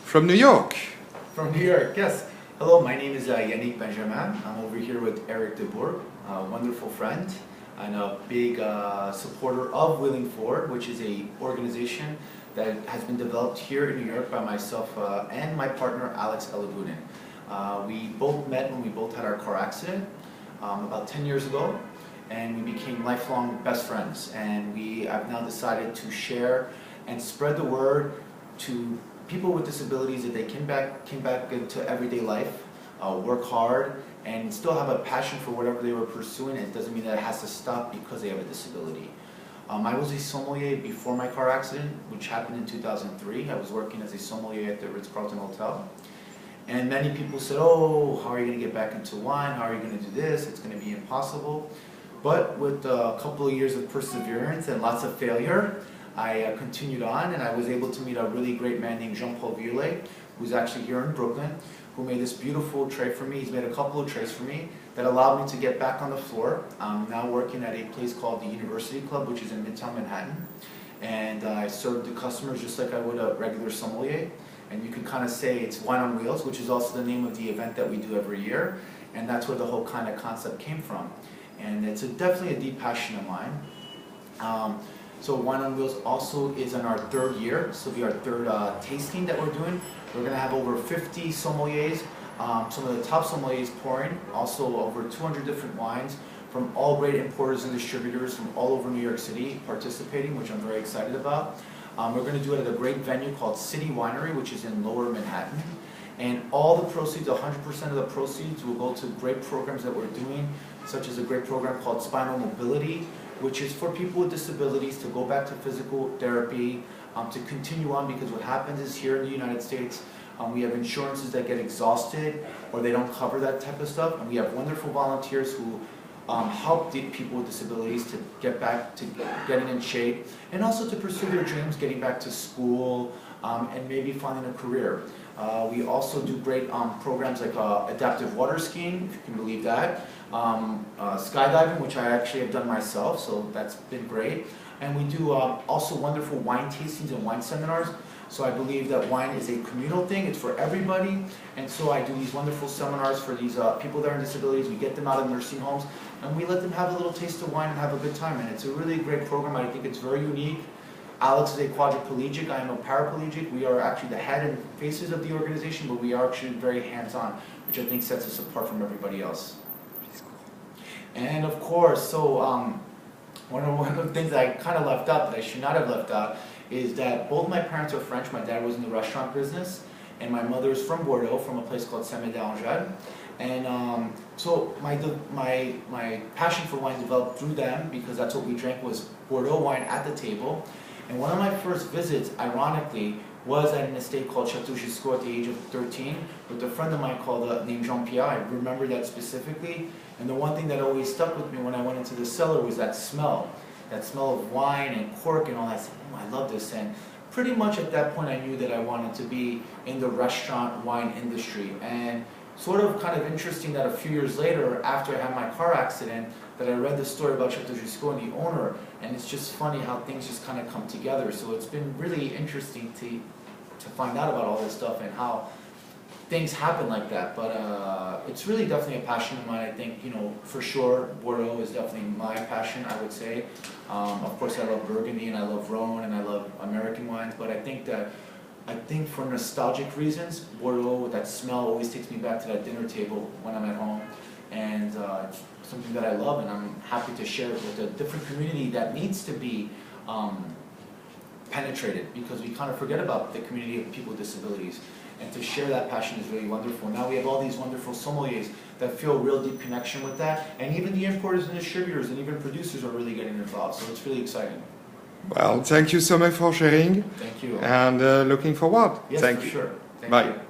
from New York. From New York, yes. Hello, my name is Yannick Benjamin. I'm over here with Eric DeBourg, a wonderful friend and a big supporter of Wheeling Forward, which is an organization that has been developed here in New York by myself and my partner Alex Elagunin. We both met when we both had our car accident about 10 years ago, and we became lifelong best friends. And we have now decided to share and spread the word to people with disabilities that they can back into everyday life, work hard, and still have a passion for whatever they were pursuing. It doesn't mean that it has to stop because they have a disability. I was a sommelier before my car accident, which happened in 2003. I was working as a sommelier at the Ritz-Carlton Hotel. And many people said, oh, how are you going to get back into wine? How are you going to do this? It's going to be impossible. But with a couple of years of perseverance and lots of failure, I continued on, and I was able to meet a really great man named Jean-Paul Violet, who's actually here in Brooklyn, who made this beautiful tray for me. He's made a couple of trays for me that allowed me to get back on the floor. I'm now working at a place called the University Club, which is in Midtown Manhattan. And I serve the customers just like I would a regular sommelier. And you can kind of say it's Wine on Wheels, which is also the name of the event that we do every year. And that's where the whole kind of concept came from. And it's definitely a deep passion of mine. So Wine on Wheels also is in our third year. So it'll be our third tasting that we're doing. We're going to have over 50 sommeliers, some of the top sommeliers pouring, also over 200 different wines from all great importers and distributors from all over New York City participating, which I'm very excited about. We're going to do it at a great venue called City Winery, which is in Lower Manhattan. And all the proceeds, 100% of the proceeds, will go to great programs that we're doing, such as a great program called Spinal Mobility, which is for people with disabilities to go back to physical therapy, to continue on, because what happens is here in the United States, we have insurances that get exhausted or they don't cover that type of stuff, and we have wonderful volunteers who help the people with disabilities to get back to getting in shape, and also to pursue their dreams, getting back to school, and maybe finding a career. We also do great programs like adaptive water skiing, if you can believe that, skydiving, which I actually have done myself, so that's been great. And we do also wonderful wine tastings and wine seminars. So I believe that wine is a communal thing, it's for everybody. And so I do these wonderful seminars for these people that are in disabilities. We get them out of nursing homes and we let them have a little taste of wine and have a good time. And it's a really great program. I think it's very unique. Alex is a quadriplegic, I am a paraplegic. We are actually the head and faces of the organization, but we are actually very hands-on, which I think sets us apart from everybody else. And of course, so one of the things that I kind of left out, that I should not have left out, is that both my parents are French. My dad was in the restaurant business, and my mother is from Bordeaux, from a place called Saint-Médard-en-Jalles. And so my passion for wine developed through them, because that's what we drank, was Bordeaux wine at the table. And one of my first visits, ironically, was at an estate called Chateau Giscot at the age of 13 with a friend of mine named Jean-Pierre. I remember that specifically. And the one thing that always stuck with me when I went into the cellar was that smell of wine and cork and all that. I said, oh, I love this. And pretty much at that point I knew that I wanted to be in the restaurant wine industry. And sort of kind of interesting that a few years later, after I had my car accident, that I read the story about Chateau Giscot and the owner, and it's just funny how things just kind of come together. So it's been really interesting to find out about all this stuff and how things happen like that. But it's really definitely a passion of mine. I think, you know, for sure, Bordeaux is definitely my passion, I would say. Of course, I love Burgundy and I love Rhone and I love American wines, but I think for nostalgic reasons, Bordeaux, that smell always takes me back to that dinner table when I'm at home. And it's something that I love, and I'm happy to share it with a different community that needs to be penetrated, because we kind of forget about the community of people with disabilities. And to share that passion is really wonderful. Now we have all these wonderful sommeliers that feel a real deep connection with that, and even the importers and distributors and even producers are really getting involved, so it's really exciting. Well, thank you so much for sharing. Thank you. And looking forward. Yes, thank for you. sure. Thank Bye. you.